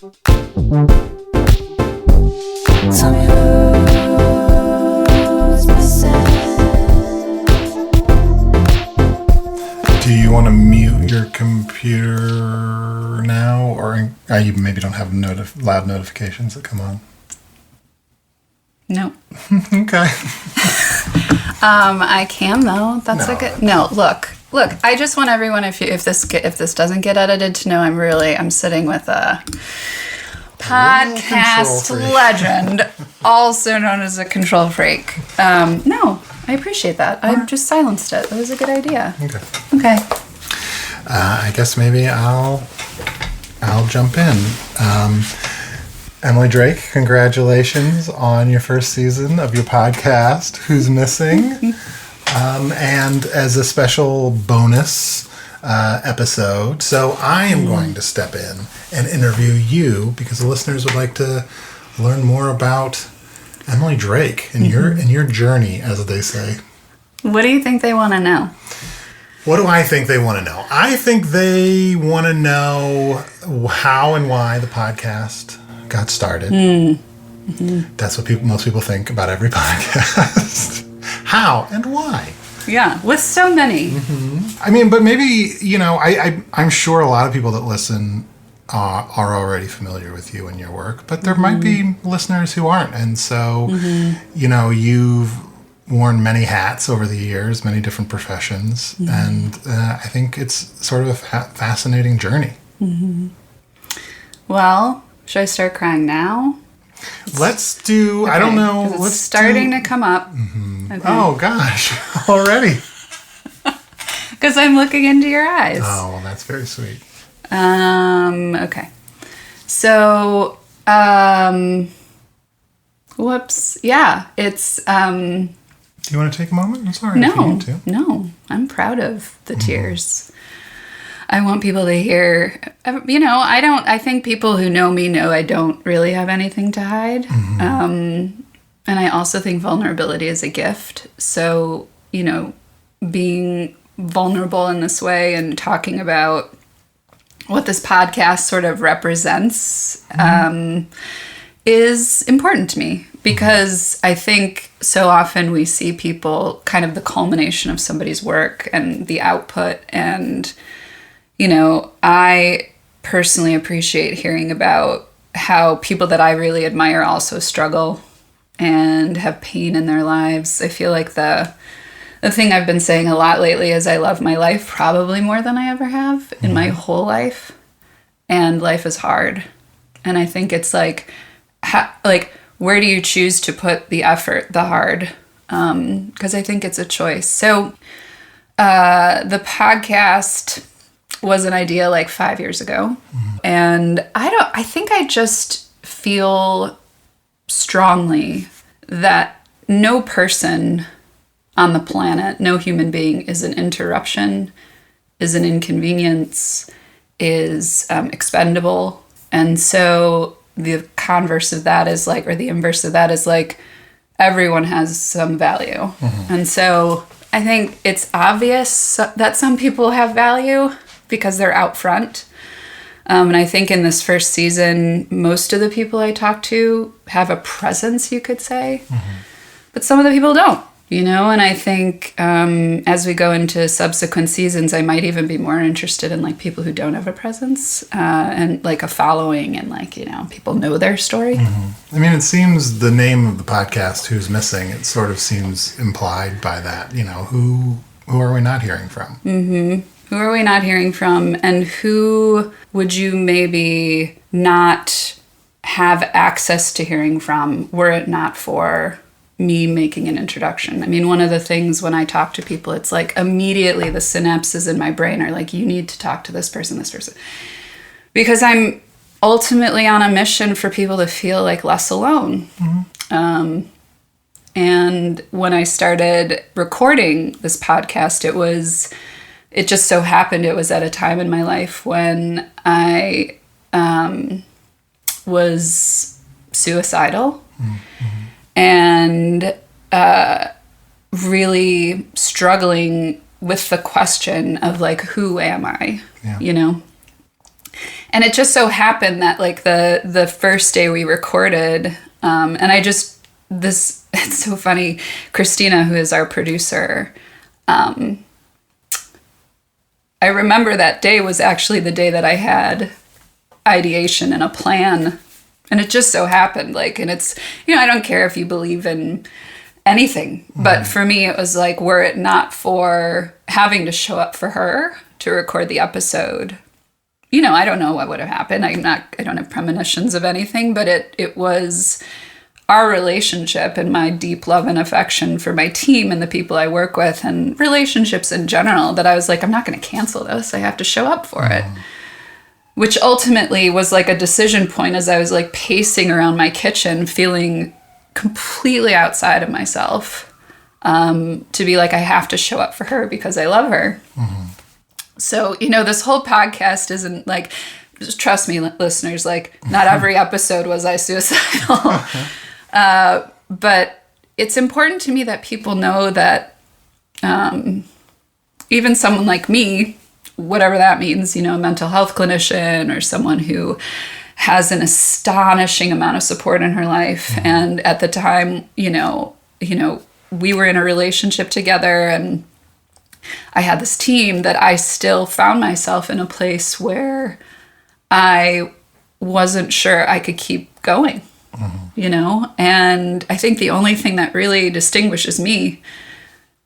Tell me who's missing. Do you want to mute your computer now, or you maybe don't have loud notifications that come on? No. Okay. I can though. That's No. like a no. Look. I just want everyone, if this doesn't get edited, to know I'm sitting with a podcast control freak. legend, also known as a control freak. No, I appreciate that. I just silenced it. That was a good idea. Okay. I guess maybe I'll jump in. Emily Drake, congratulations on your first season of your podcast, Who's Missing? And as a special bonus episode, so I am going to step in and interview you because the listeners would like to learn more about Emily Drake and your journey, as they say. What do you think they want to know? What do I think they want to know? I think they want to know how and why the podcast got started. That's what most people think about every podcast. How and why? Yeah, with so many. I mean, but maybe, I'm sure a lot of people that listen are already familiar with you and your work, but there might be listeners who aren't. And so, you've worn many hats over the years, many different professions, and I think it's sort of a fascinating journey. Well, should I start crying now? Let's do, I don't know. 'Cause it's Let's starting to come up. Okay. Oh, gosh, already. Because I'm looking into your eyes. Oh, well, that's very sweet. Okay. So, whoops. Yeah, it's, Do you want to take a moment? I'm sorry if you need to. No, I'm proud of the tears. I want people to hear, I think people who know me know I don't really have anything to hide. And I also think vulnerability is a gift. So, being vulnerable in this way and talking about what this podcast sort of represents is important to me because I think so often we see people kind of the culmination of somebody's work and the output. And, I personally appreciate hearing about how people that I really admire also struggle and have pain in their lives. I feel like the thing I've been saying a lot lately is I love my life probably more than I ever have in my whole life. And life is hard. And I think it's like where do you choose to put the effort, the hard? Because I think it's a choice. So the podcast was an idea like 5 years ago. And I think I just feel strongly that no person on the planet, no human being is an interruption, is an inconvenience, is expendable. And so the converse of that is or the inverse of that is everyone has some value. And so I think it's obvious that some people have value because they're out front. And I think in this first season, most of the people I talk to have a presence, you could say, but some of the people don't, and I think as we go into subsequent seasons, I might even be more interested in people who don't have a presence and a following and people know their story. I mean, it seems the name of the podcast, Who's Missing, it sort of seems implied by that, who are we not hearing from? Who are we not hearing from, and who would you maybe not have access to hearing from were it not for me making an introduction? I mean, one of the things when I talk to people, it's immediately the synapses in my brain are you need to talk to this person. Because I'm ultimately on a mission for people to feel less alone. And when I started recording this podcast, it just so happened it was at a time in my life when I was suicidal and really struggling with the question of who am I, And it just so happened that like the first day we recorded, and it's so funny, Christina, who is our producer, I remember that day was actually the day that I had ideation and a plan. And it just so happened, like, and it's, I don't care if you believe in anything, but for me, it was like, were it not for having to show up for her to record the episode, I don't know what would have happened. I don't have premonitions of anything, but it was our relationship and my deep love and affection for my team and the people I work with and relationships in general that I was like, I'm not going to cancel this. I have to show up for it. Which ultimately was like a decision point as I was like pacing around my kitchen, feeling completely outside of myself, to be like, I have to show up for her because I love her. So, this whole podcast isn't like, just trust me, listeners, like not every episode was I suicidal. But it's important to me that people know that even someone like me, whatever that means, a mental health clinician or someone who has an astonishing amount of support in her life. And at the time, we were in a relationship together and I had this team that I still found myself in a place where I wasn't sure I could keep going, and I think the only thing that really distinguishes me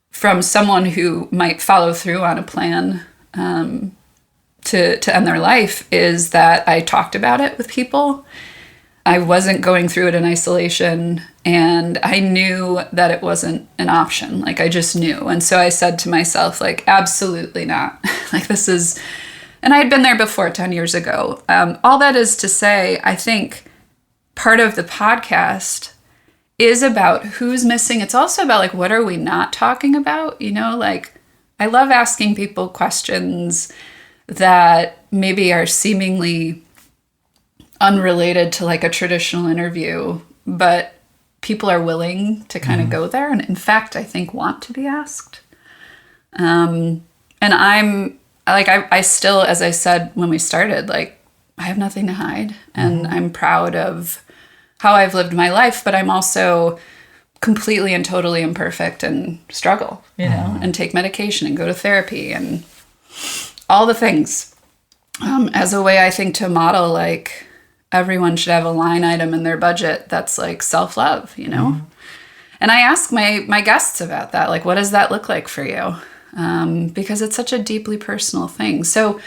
from someone who might follow through on a plan to end their life is that I talked about it with people. I wasn't going through it in isolation, and I knew that it wasn't an option. Like, I just knew. And so I said to myself, like, absolutely not. Like, this is, and I had been there before 10 years ago. All that is to say, I think part of the podcast is about who's missing. It's also about, like, what are we not talking about? Like, I love asking people questions that maybe are seemingly unrelated to like a traditional interview, but people are willing to kind of go there. And in fact, I think want to be asked. And I'm like, I still, as I said, when we started, like, I have nothing to hide and I'm proud of how I've lived my life, but I'm also completely and totally imperfect and struggle, and take medication and go to therapy and all the things, as a way, I think, to model, like, everyone should have a line item in their budget that's like self-love, And I ask my guests about that. Like, what does that look like for you? Because it's such a deeply personal thing. So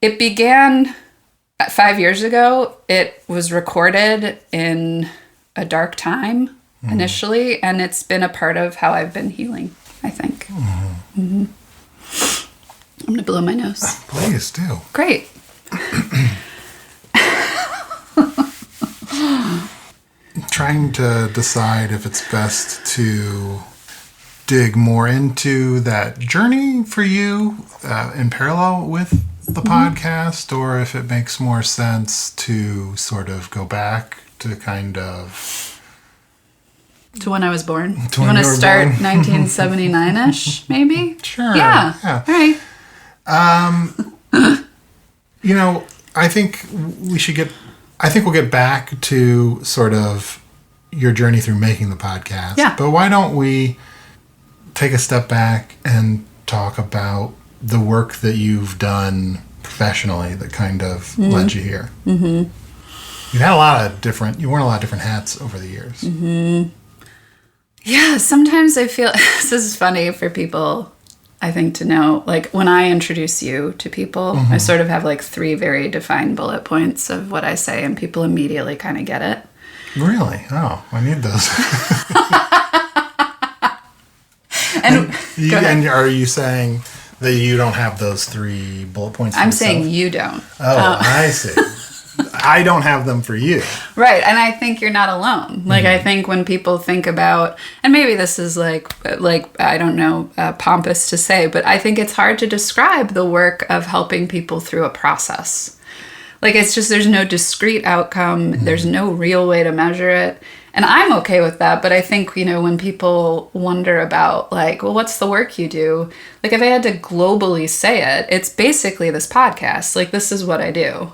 it began 5 years ago. It was recorded in a dark time initially, and it's been a part of how I've been healing, I think. I'm going to blow my nose. Please do. Great. Trying to decide if it's best to dig more into that journey for you in parallel with the podcast, or if it makes more sense to sort of go back to kind of... To when I was born. To you when want to you were start born? 1979-ish, maybe? Sure. Yeah. All right. I think we'll get back to sort of your journey through making the podcast. Yeah. But why don't we take a step back and talk about the work that you've done professionally that kind of led you here? You had you worn a lot of different hats over the years. Yeah, sometimes I feel, this is funny for people, I think, to know, like, when I introduce you to people, I sort of have like 3 very defined bullet points of what I say, and people immediately kind of get it. Really? Oh, I need those. And are you saying that you don't have those 3 bullet points for I'm yourself? saying you don't. I see. I don't have them for you. Right. And I think you're not alone. Like, I think when people think about, and maybe this is like I don't know, pompous to say, but I think it's hard to describe the work of helping people through a process. Like, it's just, there's no discrete outcome. There's no real way to measure it. And I'm okay with that. But I think, when people wonder about like, well, what's the work you do? Like if I had to globally say it, it's basically this podcast. Like this is what I do.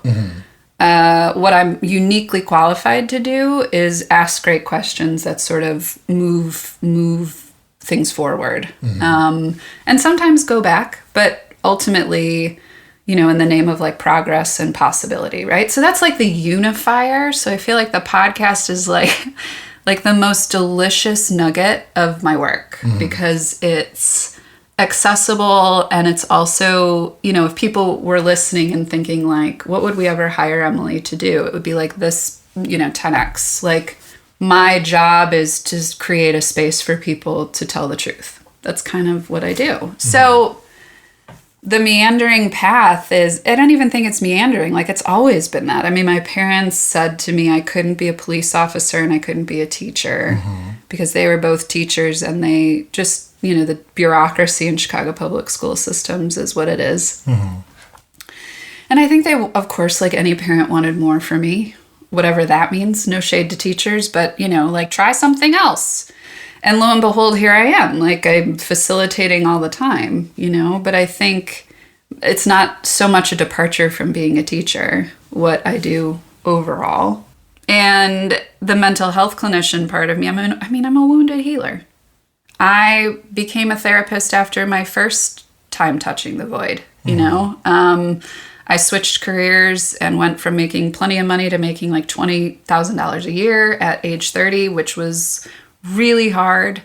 What I'm uniquely qualified to do is ask great questions that sort of move things forward. And sometimes go back, but ultimately, in the name of like progress and possibility, right? So that's like the unifier. So I feel like the podcast is like the most delicious nugget of my work because it's accessible, and it's also, if people were listening and thinking like, what would we ever hire Emily to do? It would be like this, 10x. Like my job is to create a space for people to tell the truth. That's kind of what I do. So the meandering path I don't even think it's meandering. Like it's always been that. I mean, my parents said to me I couldn't be a police officer and I couldn't be a teacher because they were both teachers, and they just, the bureaucracy in Chicago public school systems is what it is. And I think they, of course, like any parent, wanted more for me, whatever that means. No shade to teachers, but, like try something else. And lo and behold, here I am. Like I'm facilitating all the time, but I think it's not so much a departure from being a teacher, what I do overall. And the mental health clinician part of me, I'm a wounded healer. I became a therapist after my first time touching the void, I switched careers and went from making plenty of money to making like $20,000 a year at age 30, which was really hard.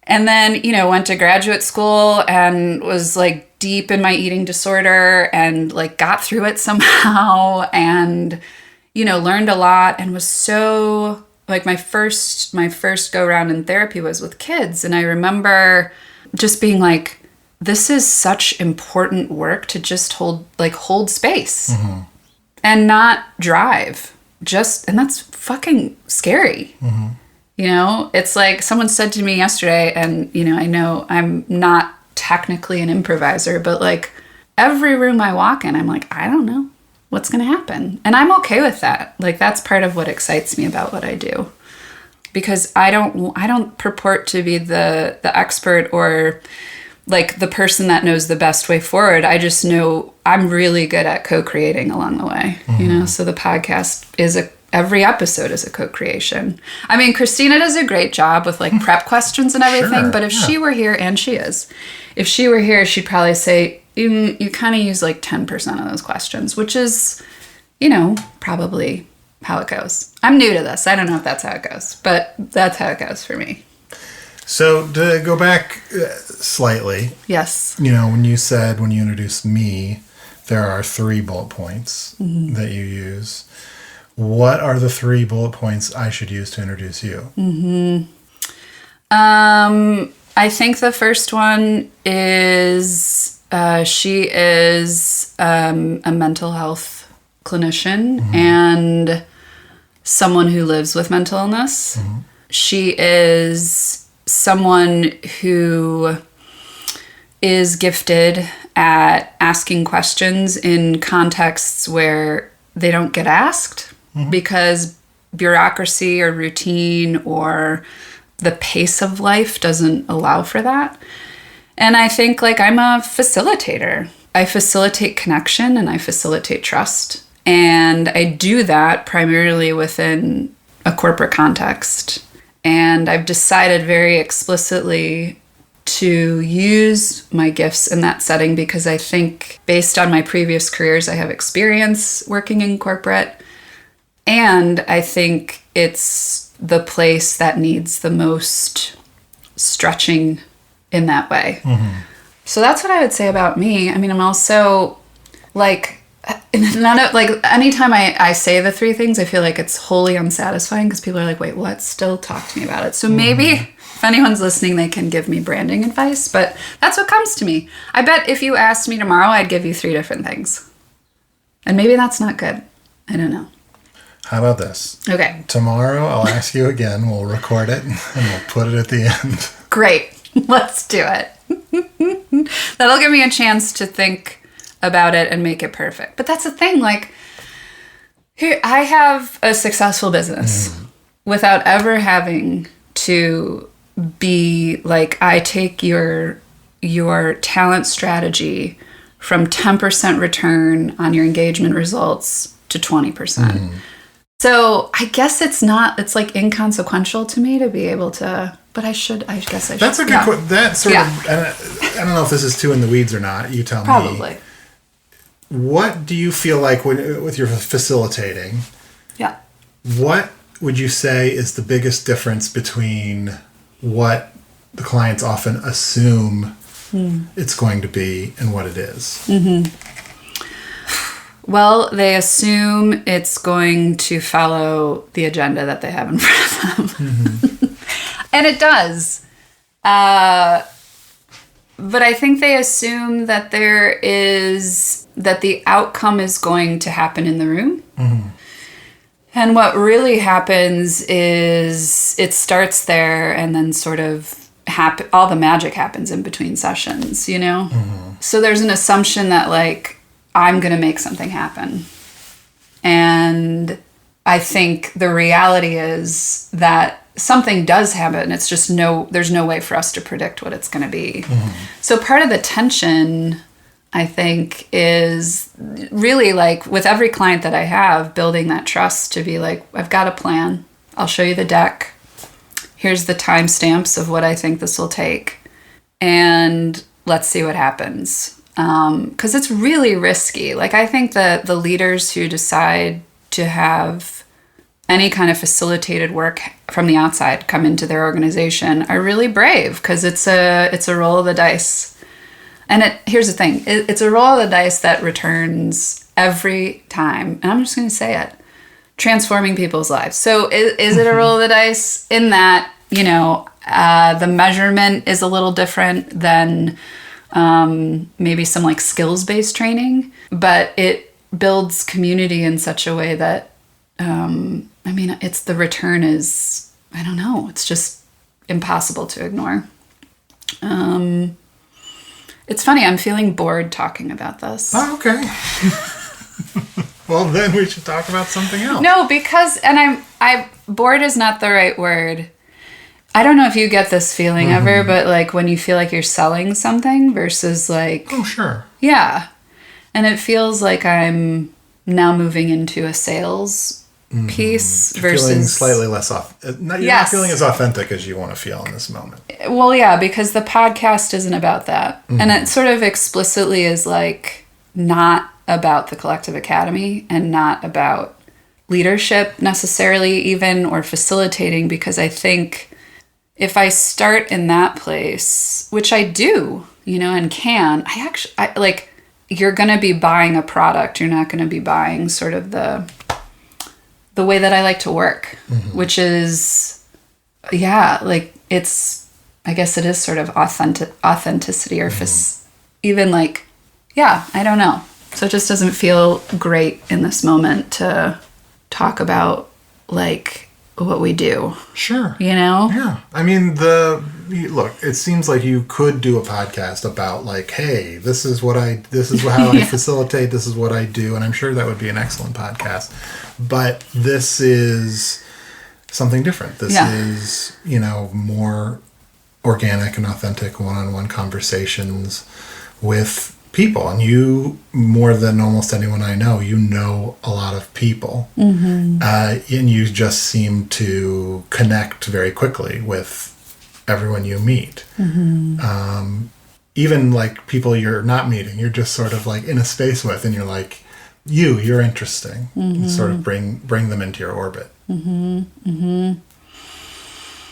And then, went to graduate school and was like deep in my eating disorder and like got through it somehow and, learned a lot and was so like my first go round in therapy was with kids. And I remember just being like, this is such important work to just hold space and not drive. And that's fucking scary. It's like someone said to me yesterday, and, I know I'm not technically an improviser, but like every room I walk in, I'm like, I don't know what's going to happen. And I'm okay with that. Like that's part of what excites me about what I do, because I don't purport to be the expert or like the person that knows the best way forward. I just know I'm really good at co-creating along the way, so the podcast every episode is a co-creation. I mean, Christina does a great job with like prep questions and everything, but if she were here, and she is, if she were here, she'd probably say, you kind of use like 10% of those questions, which is, probably how it goes. I'm new to this. I don't know if that's how it goes, but that's how it goes for me. So to go back slightly. Yes. When you introduced me, there are 3 bullet points that you use. What are the 3 bullet points I should use to introduce you? I think the first one is she is a mental health clinician and someone who lives with mental illness. She is someone who is gifted at asking questions in contexts where they don't get asked because bureaucracy or routine or the pace of life doesn't allow for that. And I think like I'm a facilitator. I facilitate connection and I facilitate trust. And I do that primarily within a corporate context. And I've decided very explicitly to use my gifts in that setting because I think based on my previous careers, I have experience working in corporate. And I think it's the place that needs the most stretching in that way. So that's what I would say about me. I mean, I'm also like, anytime I say the 3 things, I feel like it's wholly unsatisfying because people are like, wait, what? Still talk to me about it. So maybe if anyone's listening, they can give me branding advice, but that's what comes to me. I bet if you asked me tomorrow, I'd give you 3 different things. And maybe that's not good. I don't know. How about this? Okay. Tomorrow, I'll ask you again. We'll record it and we'll put it at the end. Great. Let's do it. That'll give me a chance to think about it and make it perfect. But that's the thing. Like, here, I have a successful business. without ever having to be like, I take your talent strategy from 10% return on your engagement results to 20%. So I guess it's like inconsequential to me to be able to, but I guess I should. That's a good question. That sort of, I don't know if this is too in the weeds or not. You tell me. Probably. What do you feel like with your facilitating? Yeah. What would you say is the biggest difference between what the clients often assume it's going to be and what it is? Well, they assume it's going to follow the agenda that they have in front of them. And it does. But I think they assume that that the outcome is going to happen in the room. And what really happens is it starts there and then sort of all the magic happens in between sessions, you know? So there's an assumption that like, I'm going to make something happen. And I think the reality is that something does happen. It's just there's no way for us to predict what it's going to be. So part of the tension, I think, is really like with every client that I have, building that trust to be like, I've got a plan. I'll show you the deck. Here's the timestamps of what I think this will take. And let's see what happens. Because it's really risky. Like, I think that the leaders who decide to have any kind of facilitated work from the outside come into their organization are really brave, because it's a roll of the dice. And here's the thing. It's a roll of the dice that returns every time. And I'm just going to say it. Transforming people's lives. So is it a roll of the dice in that, the measurement is a little different than maybe some like skills-based training, but it builds community in such a way that, the return is, I don't know, it's just impossible to ignore. It's funny, I'm feeling bored talking about this. Oh, okay. Well, then we should talk about something else. No, because, bored is not the right word. I don't know if you get this feeling ever, but like when you feel like you're selling something versus like... Oh, sure. Yeah. And it feels like I'm now moving into a sales piece versus... Feeling slightly less you're not feeling as authentic as you want to feel in this moment. Well, yeah, because the podcast isn't about that. And it sort of explicitly is like not about the Collective Academy and not about leadership necessarily even, or facilitating, because I think... if I start in that place, which I do, and can, you're going to be buying a product. You're not going to be buying sort of the way that I like to work, which is, I guess it is sort of authenticity or even like, I don't know. So it just doesn't feel great in this moment to talk about like what we do. Sure. Yeah. I mean, look, it seems like you could do a podcast about like, hey, this is how I facilitate, this is what I do, and I'm sure that would be an excellent podcast. But this is something different. This is, more organic and authentic one-on-one conversations with people. And you, more than almost anyone I know, a lot of people. And you just seem to connect very quickly with everyone you meet. Even like people you're not meeting, you're just sort of like in a space with, and you're like, you're interesting. And sort of bring them into your orbit.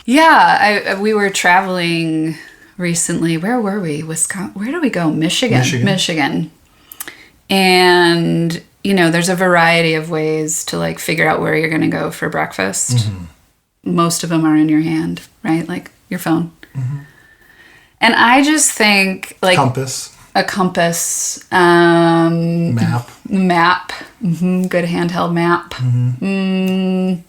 Yeah, we were traveling recently. Where were we? Wisconsin. Where did we go? Michigan. And, there's a variety of ways to like figure out where you're going to go for breakfast. Most of them are in your hand, right? Like your phone. And I just think like a compass, map, good handheld map,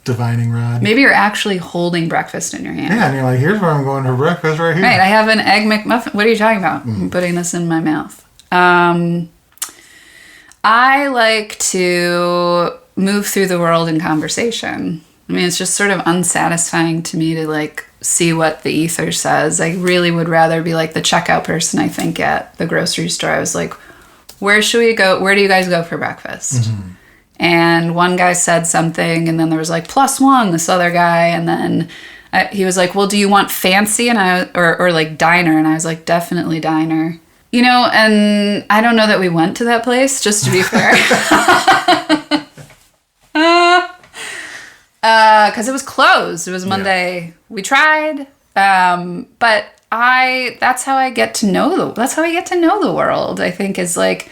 divining rod. Maybe you're actually holding breakfast in your hand. Yeah, and you're like, here's where I'm going for breakfast right here. Right, I have an Egg McMuffin. What are you talking about? I'm putting this in my mouth. I like to move through the world in conversation. I mean, it's just sort of unsatisfying to me to like see what the ether says. I really would rather be like the checkout person, I think, at the grocery store. I was like, where should we go? Where do you guys go for breakfast? Mm-hmm. And one guy said something, and then there was like +1, this other guy, and then he was like, well, do you want fancy? And or like diner? And I was like, definitely diner. You know, and I don't know that we went to that place, just to be fair. Because it was closed. It was Monday. Yeah. We tried. But that's how I get to know the world, I think, is like,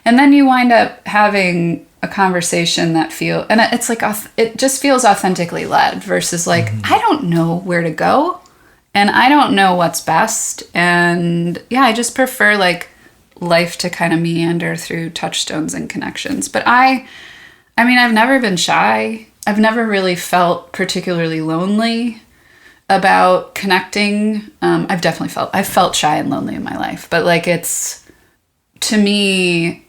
and then you wind up having a conversation that it's like, it just feels authentically led versus like, mm-hmm. I don't know where to go and I don't know what's best. And yeah, I just prefer like life to kind of meander through touchstones and connections. But I mean, I've never been shy. I've never really felt particularly lonely about connecting. I've felt shy and lonely in my life, but like it's, to me,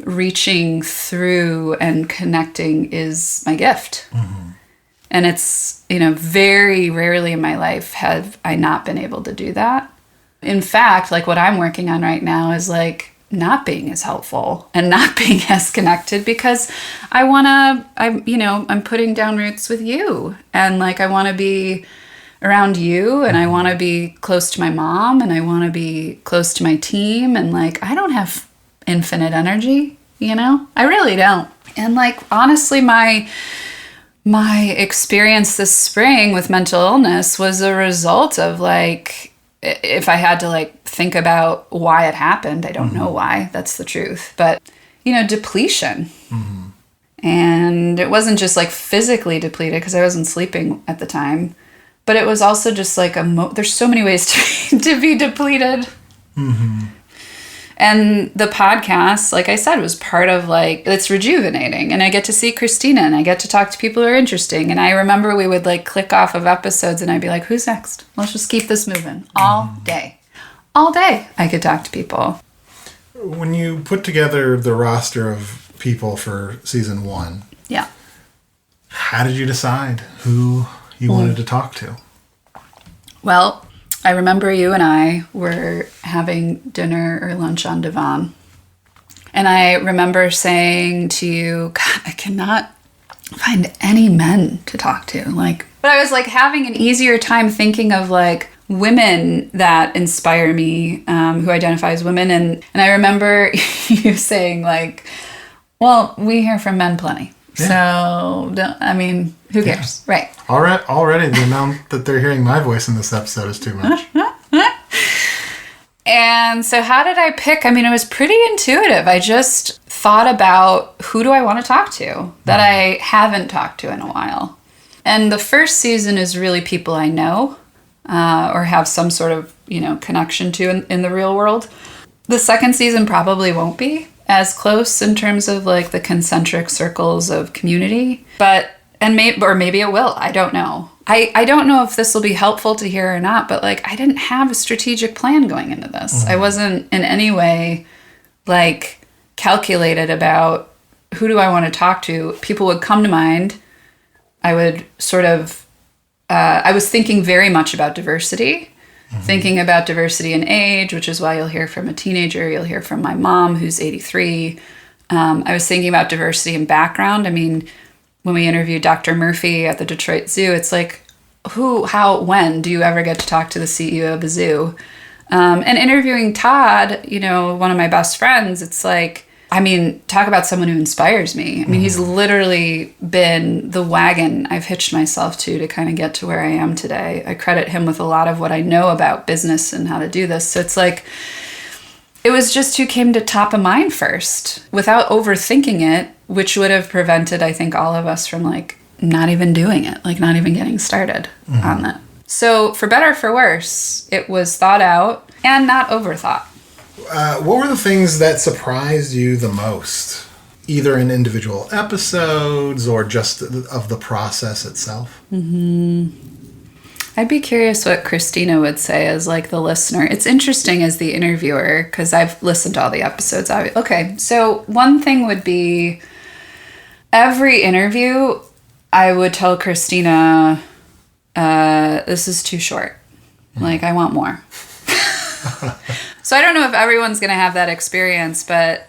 reaching through and connecting is my gift. Mm-hmm. And it's, you know, very rarely in my life have I not been able to do that. In fact, like what I'm working on right now is like not being as helpful and not being as connected because I'm putting down roots with you. And like, I want to be around you and I want to be close to my mom and I want to be close to my team. And like, I don't have infinite energy, you know, I really don't. And like, honestly, my experience this spring with mental illness was a result of like, if I had to like think about why it happened, I don't know why, that's the truth, but you know, depletion. Mm-hmm. And it wasn't just like physically depleted because I wasn't sleeping at the time. But it was also just like there's so many ways to be depleted. Mm-hmm. And the podcast, like I said, was part of like, it's rejuvenating. And I get to see Christina and I get to talk to people who are interesting. And I remember we would like click off of episodes and I'd be like, who's next? Let's just keep this moving all day. All day I could talk to people. When you put together the roster of people for season 1, yeah, how did you decide who you wanted to talk to? Well, I remember you and I were having dinner or lunch on Devon. And I remember saying to you, God, I cannot find any men to talk to. Like, but I was like having an easier time thinking of like women that inspire me, who identify as women. And I remember you saying like, well, we hear from men plenty. Yeah. So, who cares? Yeah. Right. Already the amount that they're hearing my voice in this episode is too much. And so how did I pick? I mean, it was pretty intuitive. I just thought about who do I want to talk to that I haven't talked to in a while. And the first season is really people I know or have some sort of, you know, connection to in the real world. The second season probably won't be as close in terms of like the concentric circles of community, maybe it will. I don't know. I don't know if this will be helpful to hear or not, but like I didn't have a strategic plan going into this. Mm-hmm. I wasn't in any way like calculated about who do I want to talk to. People would come to mind. I would sort of, I was thinking very much about diversity. Thinking about diversity in age, which is why you'll hear from a teenager, you'll hear from my mom, who's 83. I was thinking about diversity in background. I mean, when we interviewed Dr. Murphy at the Detroit Zoo, it's like, who, how, when do you ever get to talk to the CEO of a zoo? And interviewing Todd, you know, one of my best friends, it's like, I mean, talk about someone who inspires me. I mean, he's literally been the wagon I've hitched myself to kind of get to where I am today. I credit him with a lot of what I know about business and how to do this. So it's like, it was just who came to top of mind first without overthinking it, which would have prevented, I think, all of us from like not even doing it, like not even getting started on that. So for better or for worse, it was thought out and not overthought. What were the things that surprised you the most, either in individual episodes or just of the process itself? I'd be curious what Christina would say as like the listener. It's interesting as the interviewer because I've listened to all the episodes. Okay, so one thing would be every interview, I would tell Christina, this is too short. Like, I want more. So I don't know if everyone's going to have that experience, but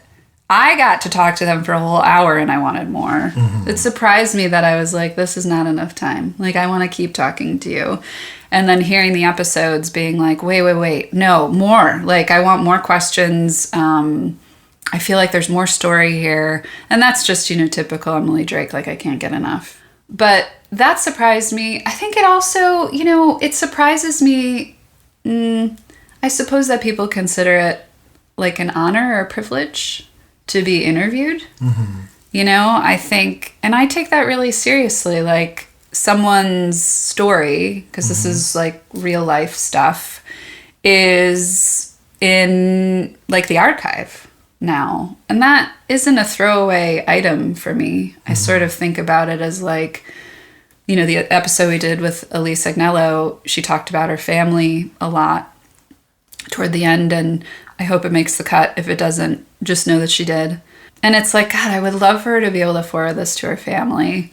I got to talk to them for a whole hour and I wanted more. It surprised me that I was like, this is not enough time. Like, I want to keep talking to you. And then hearing the episodes being like, wait, no, more. Like, I want more questions. I feel like there's more story here. And that's just, typical Emily Drake. Like, I can't get enough. But that surprised me. I think it also, it surprises me. I suppose that people consider it like an honor or a privilege to be interviewed. I think, and I take that really seriously, like someone's story, because this is like real life stuff, is in like the archive now. And that isn't a throwaway item for me. I sort of think about it as like, the episode we did with Elise Agnello, she talked about her family a lot toward the end, and I hope it makes the cut. If it doesn't, just know that she did. And it's like, God, I would love for her to be able to forward this to her family,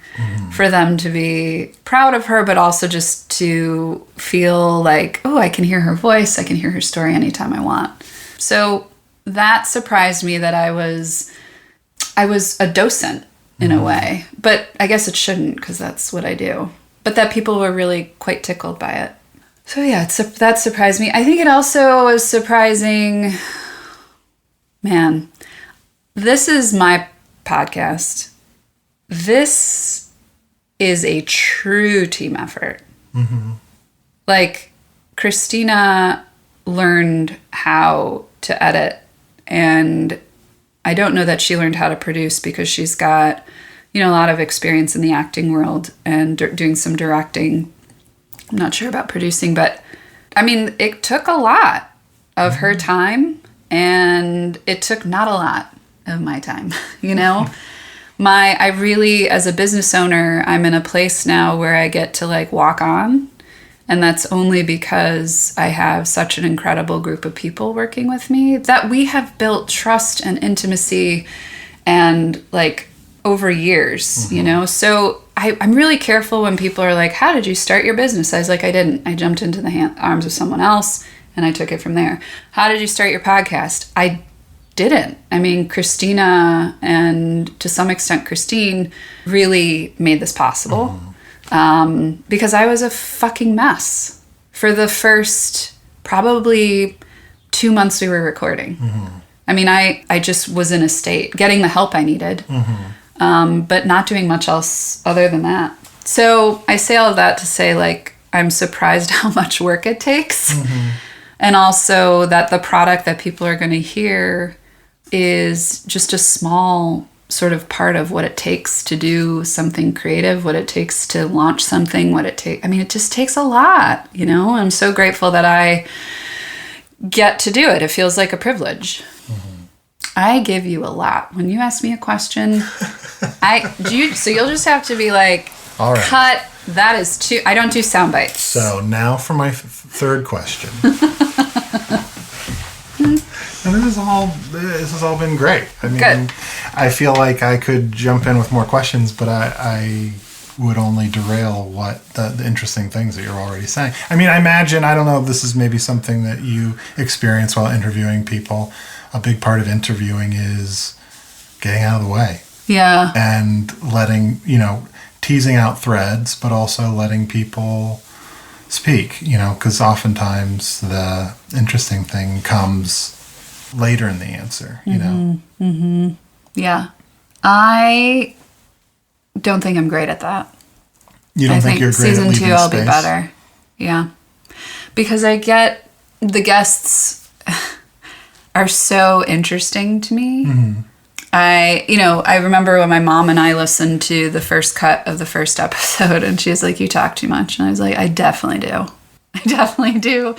for them to be proud of her, but also just to feel like, oh, I can hear her voice, I can hear her story anytime I want. So that surprised me that I was a docent in a way, but I guess it shouldn't, because that's what I do. But that people were really quite tickled by it. So yeah, that surprised me. I think it also was surprising, man, this is my podcast. This is a true team effort. Like, Christina learned how to edit, and I don't know that she learned how to produce, because she's got, a lot of experience in the acting world and doing some directing. I'm not sure about producing, but I mean, it took a lot of her time, and it took not a lot of my time, I really, as a business owner, I'm in a place now where I get to like walk on. And that's only because I have such an incredible group of people working with me that we have built trust and intimacy and like over years, So I'm really careful when people are like, how did you start your business? I was like, I didn't. I jumped into the arms of someone else and I took it from there. How did you start your podcast? I didn't. I mean, Christina and to some extent Christine really made this possible. Because I was a fucking mess for the first probably 2 months we were recording. I mean, I just was in a state, getting the help I needed, but not doing much else other than that. So I say all of that to say, like, I'm surprised how much work it takes. And also that the product that people are going to hear is just a small sort of part of what it takes to do something creative, what it takes to launch something, it just takes a lot, I'm so grateful that I get to do it. It feels like a privilege. I give you a lot. When you ask me a question, so you'll just have to be like, all right, cut, that is too, I don't do sound bites. So now for my third question. And this has all been great. I mean, good. I feel like I could jump in with more questions, but I would only derail what the interesting things that you're already saying. I mean, I don't know if this is maybe something that you experience while interviewing people. A big part of interviewing is getting out of the way. Yeah. And letting, teasing out threads, but also letting people speak, because oftentimes the interesting thing comes later in the answer, Yeah. I don't think I'm great at that. You don't think you're great at leaving season 2 I'll space? Be better. Yeah. Because I get the guests are so interesting to me. I remember when my mom and I listened to the first cut of the first episode and she was like, you talk too much. And I was like, I definitely do.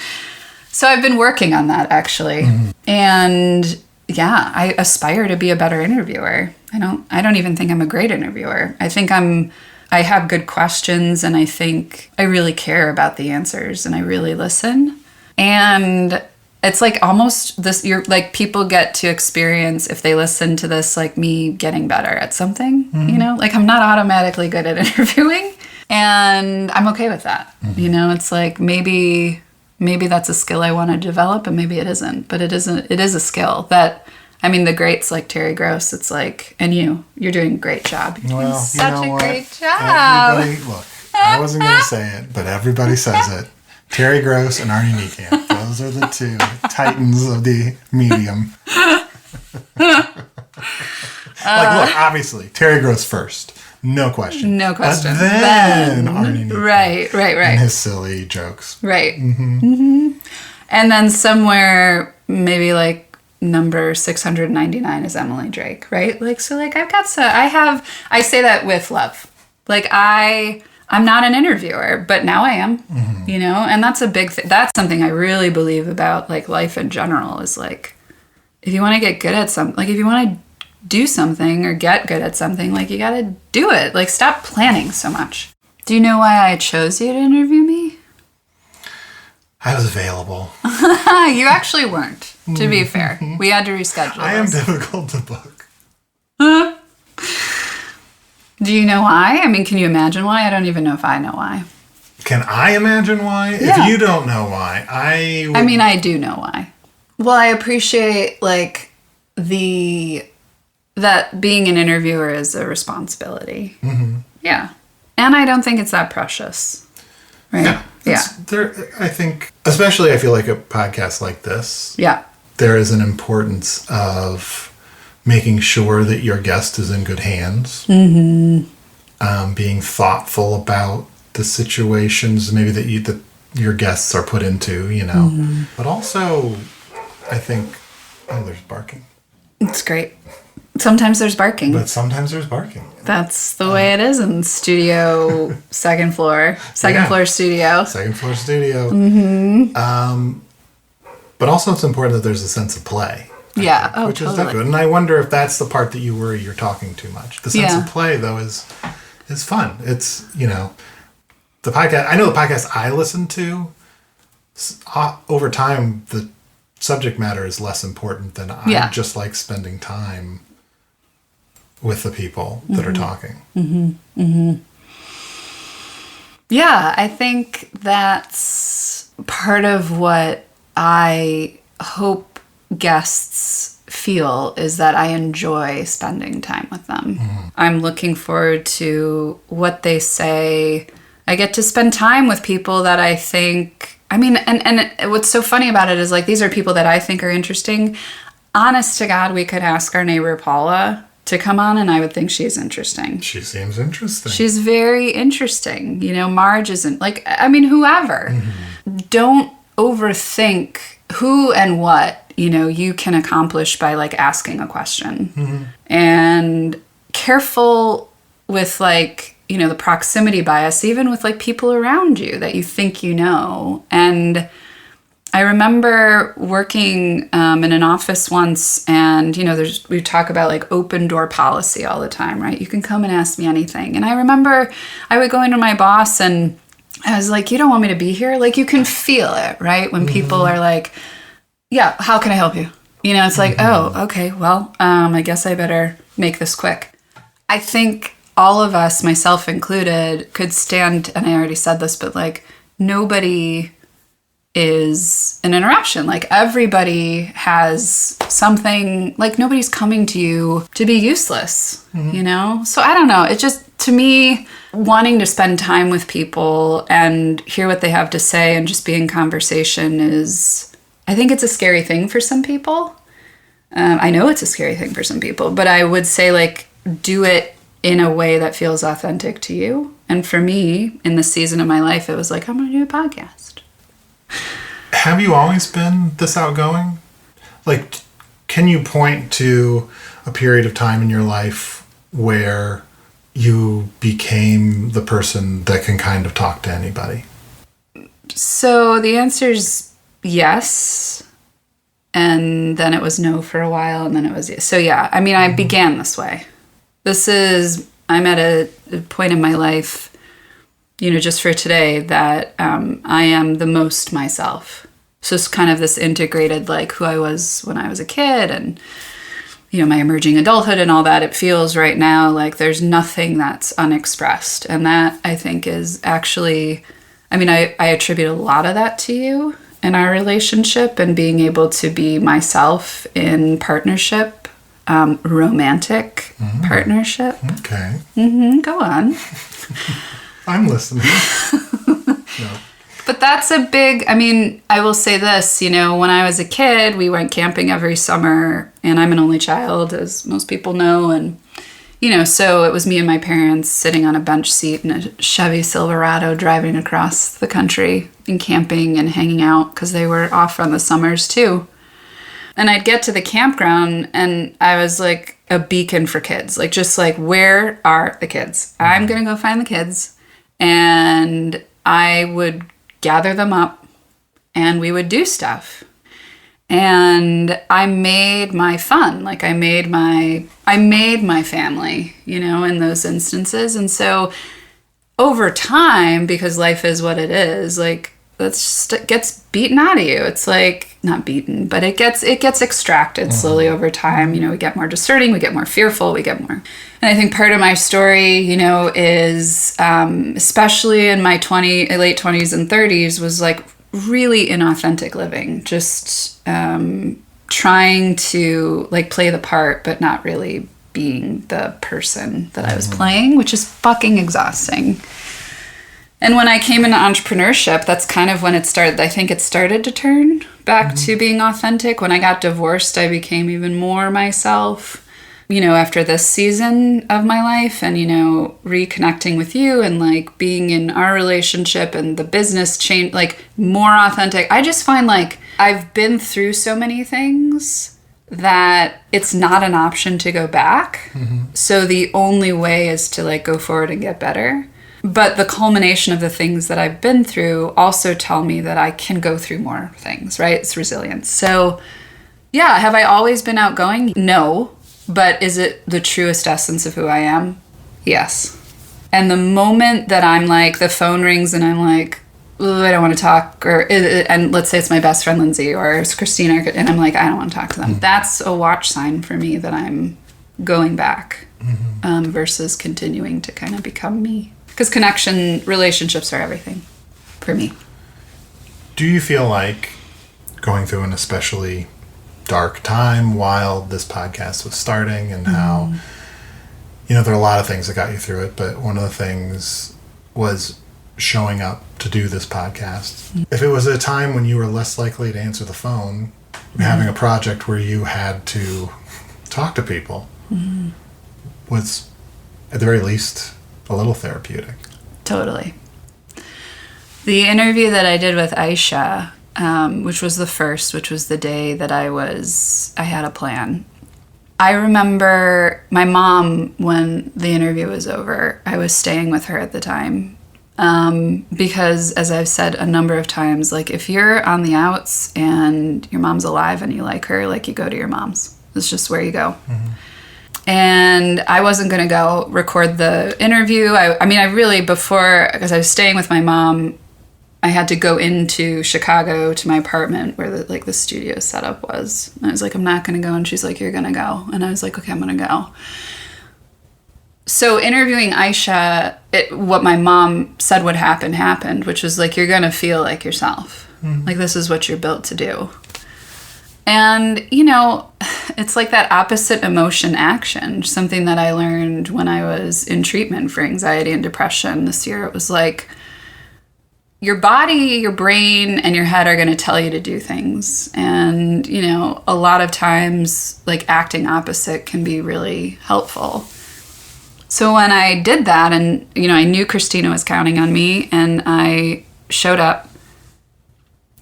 So I've been working on that actually. And yeah, I aspire to be a better interviewer. I don't even think I'm a great interviewer. I think I have good questions and I think I really care about the answers and I really listen. And it's like almost this, you're like, people get to experience, if they listen to this, like me getting better at something, you know, like I'm not automatically good at interviewing, and I'm okay with that. You know, it's like, maybe that's a skill I want to develop, and maybe it isn't, but it is a skill that, I mean, the greats like Terry Gross, it's like, and you're doing a great job. You're doing such a great job. Everybody, look, I wasn't going to say it, but everybody says it. Terry Gross and Arnie Niekamp. Those are the two titans of the medium. Look, obviously, Terry Gross first. No question. No question. But then Arnie Niekamp. Right. And his silly jokes. Right. And then somewhere, maybe like number 699 is Emily Drake, right? Like, so like I say that with love. Like I'm not an interviewer, but now I am, you know, and that's a big thing. That's something I really believe about like life in general, is like, if you want to get good at something, like if you want to do something or get good at something, like you got to do it. Like, stop planning so much. Do you know why I chose you to interview me? I was available. You actually weren't, to be fair. We had to reschedule. I am difficult to book. Do you know why? I mean, can you imagine why? I don't even know if I know why. Can I imagine why? Yeah. If you don't know why, I mean, I do know why. Well, I appreciate like that being an interviewer is a responsibility. Yeah. And I don't think it's that precious. Right? Yeah. I think, especially I feel like a podcast like this. Yeah. There is an importance of making sure that your guest is in good hands. Being thoughtful about the situations maybe that your guests are put into, you know. But also, I think, there's barking. It's great. Sometimes there's barking. But sometimes there's barking. That's the way it is in studio, second floor studio. Second floor studio. But also it's important that there's a sense of play. Which totally. is not good. And I wonder if that's the part that you worry you're talking too much. The sense of play, though, is fun. It's, you know, the podcast. I know the podcast I listen to, over time, the subject matter is less important than I just like spending time with the people that are talking. Yeah, I think that's part of what I hope guests feel, is that I enjoy spending time with them. I'm looking forward to what they say. I get to spend time with people that I think, I mean, and what's so funny about it is like, these are people that I think are interesting. Honest to God, we could ask our neighbor Paula to come on and I would think she's interesting. She seems interesting. She's very interesting. You know, Marge isn't, like, I mean, whoever. Don't overthink who and what, you know, you can accomplish by like asking a question. And careful with like, you know, the proximity bias, even with like people around you that you think you know. And I remember working in an office once, and, you know, we talk about like open door policy all the time, right? You can come and ask me anything. And I remember I would go into my boss and I was like, you don't want me to be here? Like, you can feel it, right? When people are like, yeah, how can I help you? You know, it's like, oh, okay, well, I guess I better make this quick. I think all of us, myself included, could stand, and I already said this, but like, nobody is an interruption. Like, everybody has something, like, nobody's coming to you to be useless, you know? So I don't know. It just, to me, wanting to spend time with people and hear what they have to say and just be in conversation is, I think it's a scary thing for some people. I know it's a scary thing for some people, but I would say, like, do it in a way that feels authentic to you. And for me, in this season of my life, it was like, I'm going to do a podcast. Have you always been this outgoing? Like, can you point to a period of time in your life where you became the person that can kind of talk to anybody? So the answer is yes. And then it was no for a while, and then it was yes. So yeah, I mean, I began this way. I'm at a point in my life, you know, just for today, that I am the most myself. So it's kind of this integrated, like, who I was when I was a kid and, you know, my emerging adulthood and all that. It feels right now like there's nothing that's unexpressed. And that, I think, is actually, I mean, I attribute a lot of that to you in our relationship and being able to be myself in partnership, romantic partnership. Okay. Go on. I'm listening. No. But that's a big, I mean, I will say this, you know, when I was a kid, we went camping every summer, and I'm an only child, as most people know. And, you know, so it was me and my parents sitting on a bench seat in a Chevy Silverado driving across the country and camping and hanging out because they were off on the summers too. And I'd get to the campground and I was like a beacon for kids, like just like, where are the kids? I'm going to go find the kids. And I would gather them up and we would do stuff. And I made my fun, like I made my family, you know, in those instances. And so over time, because life is what it is, like it gets beaten out of you. It's like, not beaten, but it gets extracted slowly over time. You know, we get more discerning, we get more fearful, we get more. And I think part of my story, you know, is especially in my late 20s and 30s was like really inauthentic living, just trying to like play the part, but not really being the person that I was playing, which is fucking exhausting. And when I came into entrepreneurship, that's kind of when it started. I think it started to turn back to being authentic. When I got divorced, I became even more myself, you know, after this season of my life and, you know, reconnecting with you and like being in our relationship and the business change, like more authentic. I just find like I've been through so many things that it's not an option to go back. So the only way is to like go forward and get better. But the culmination of the things that I've been through also tell me that I can go through more things, right? It's resilience. So yeah, have I always been outgoing? No. But is it the truest essence of who I am? Yes. And the moment that I'm like, the phone rings and I'm like, I don't want to talk, and let's say it's my best friend Lindsay or it's Christina, and I'm like, I don't want to talk to them. That's a watch sign for me that I'm going back versus continuing to kind of become me. Because relationships are everything for me. Do you feel like going through an especially dark time while this podcast was starting and how, you know, there are a lot of things that got you through it, but one of the things was showing up to do this podcast. If it was a time when you were less likely to answer the phone, having a project where you had to talk to people was, at the very least, a little therapeutic. Totally. The interview that I did with Aisha, which was the first, which was the day that I had a plan. I remember my mom, when the interview was over, I was staying with her at the time. Because as I've said a number of times, like if you're on the outs and your mom's alive and you like her, like you go to your mom's. It's just where you go. And I wasn't going to go record the interview. I mean, I really, because I was staying with my mom, I had to go into Chicago to my apartment where the studio setup was. And I was like, I'm not going to go. And she's like, you're going to go. And I was like, okay, I'm going to go. So interviewing Aisha, what my mom said would happen happened, which was like, you're going to feel like yourself. Like this is what you're built to do. And, you know, it's like that opposite emotion action, something that I learned when I was in treatment for anxiety and depression this year. It was like your body, your brain, and your head are going to tell you to do things. And, you know, a lot of times, like acting opposite can be really helpful. So when I did that, and, you know, I knew Christina was counting on me, and I showed up.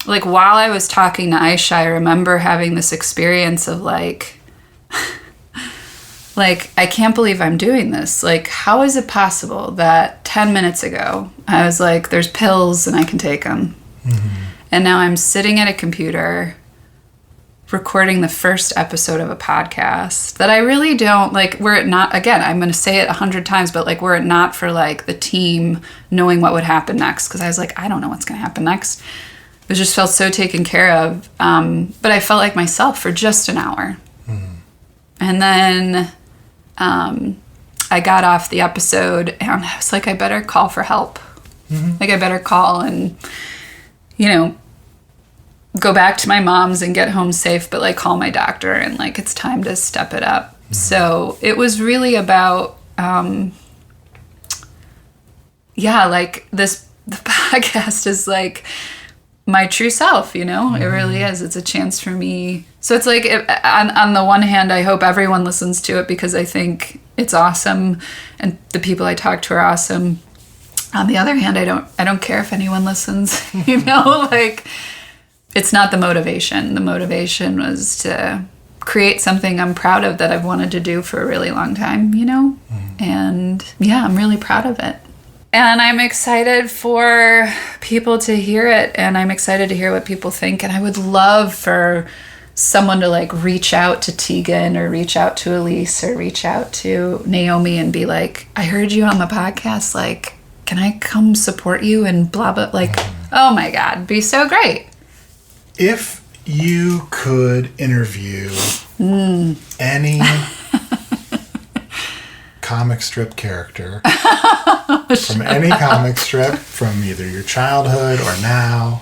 Like, while I was talking to Aisha, I remember having this experience of, like, I can't believe I'm doing this. Like, how is it possible that 10 minutes ago, I was like, there's pills and I can take them. And now I'm sitting at a computer recording the first episode of a podcast that I really don't, like, were it not, again, I'm going to say it 100 times, but, like, were it not for, like, the team knowing what would happen next, because I was like, I don't know what's going to happen next. it just felt so taken care of. But I felt like myself for just an hour. And then I got off the episode and I was like, I better call for help. Like, I better call and, you know, go back to my mom's and get home safe, but like call my doctor and like it's time to step it up. So it was really about, like the podcast is like my true self, you know. It really is. It's a chance for me. So it's like, on the one hand, I hope everyone listens to it because I think it's awesome and the people I talk to are awesome. On the other hand, I don't care if anyone listens, you know. Like, it's not the motivation. The motivation was to create something I'm proud of that I've wanted to do for a really long time, you know. And yeah, I'm really proud of it. And I'm excited for people to hear it, and I'm excited to hear what people think. And I would love for someone to like reach out to Tegan or reach out to Elise or reach out to Naomi and be like, I heard you on the podcast. Like, can I come support you and blah, blah. Like, oh my God, it'd be so great. If you could interview any comic strip character from any comic strip from either your childhood or now,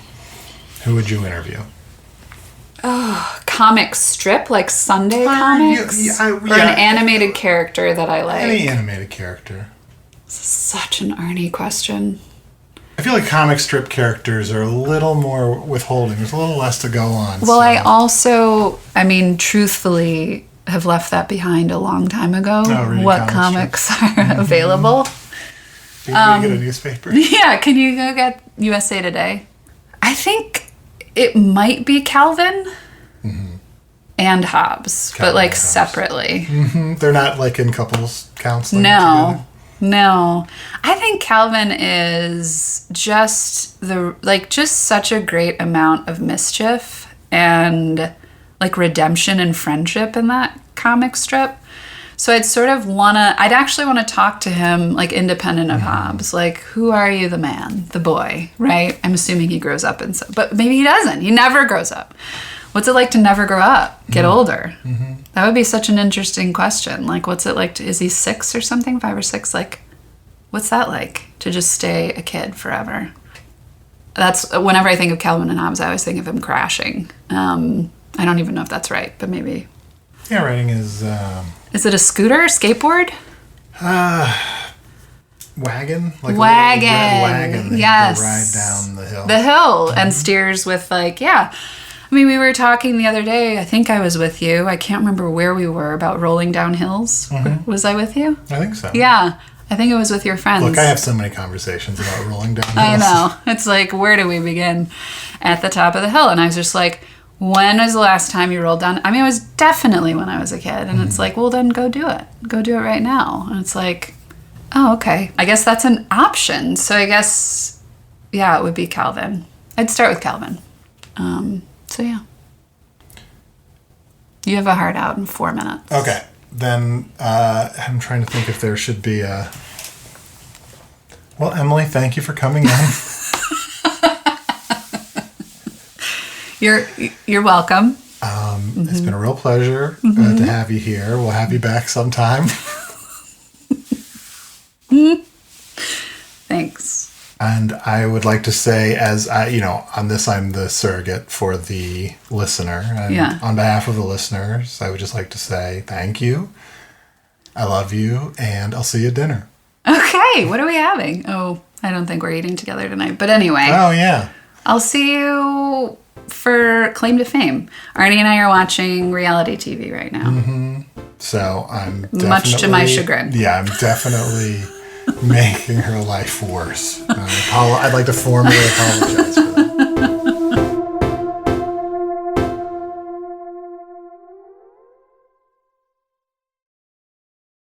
who would you interview? Oh, comic strip, like Sunday comics? Or an animated character that I like? Any animated character. This is such an Arnie question. I feel like comic strip characters are a little more withholding. There's a little less to go on. Well, I also, truthfully, have left that behind a long time ago. What comics are available. Can you get a newspaper? Yeah, can you go get USA Today? I think it might be Calvin and Hobbs, but like separately. They're not like in couples counseling together? No. I think Calvin is just such a great amount of mischief and like redemption and friendship in that comic strip. So I'd actually want to talk to him like independent of Hobbs. Like, who are you, the man, the boy, right? I'm assuming he grows up but maybe he doesn't. He never grows up. What's it like to never grow up, get older? That would be such an interesting question. Like, what's it like is he 6 or something, 5 or 6? Like, what's that like to just stay a kid forever? That's whenever I think of Calvin and Hobbes, I always think of him crashing. I don't even know if that's right, but maybe. Yeah, writing is... Is it a scooter, skateboard? Wagon? Like wagon. A red wagon. Yes. Ride down the hill. The hill and steers with like, yeah. I mean, we were talking the other day, I think I was with you. I can't remember where we were, about rolling down hills. Was I with you? I think so. Yeah. I think it was with your friends. Look, I have so many conversations about rolling down hills. I know. It's like, where do we begin? At the top of the hill. And I was just like, when was the last time you rolled down? I mean, it was definitely when I was a kid. And it's like, well, then go do it. Go do it right now. And it's like, oh, okay. I guess that's an option. So I guess, yeah, it would be Calvin. I'd start with Calvin. So, yeah. You have a heart out in 4 minutes. Okay. Then I'm trying to think if there should be a... Well, Emily, thank you for coming in. You're welcome. It's been a real pleasure to have you here. We'll have you back sometime. Thanks. And I would like to say, on this, I'm the surrogate for the listener. And on behalf of the listeners, I would just like to say thank you. I love you, and I'll see you at dinner. Okay, what are we having? Oh, I don't think we're eating together tonight. But anyway. Oh, yeah. I'll see you for Claim to Fame. Arnie and I are watching reality TV right now. So I'm definitely... Much to my chagrin. Yeah, I'm definitely... making her life worse. I'd like to formally apologize for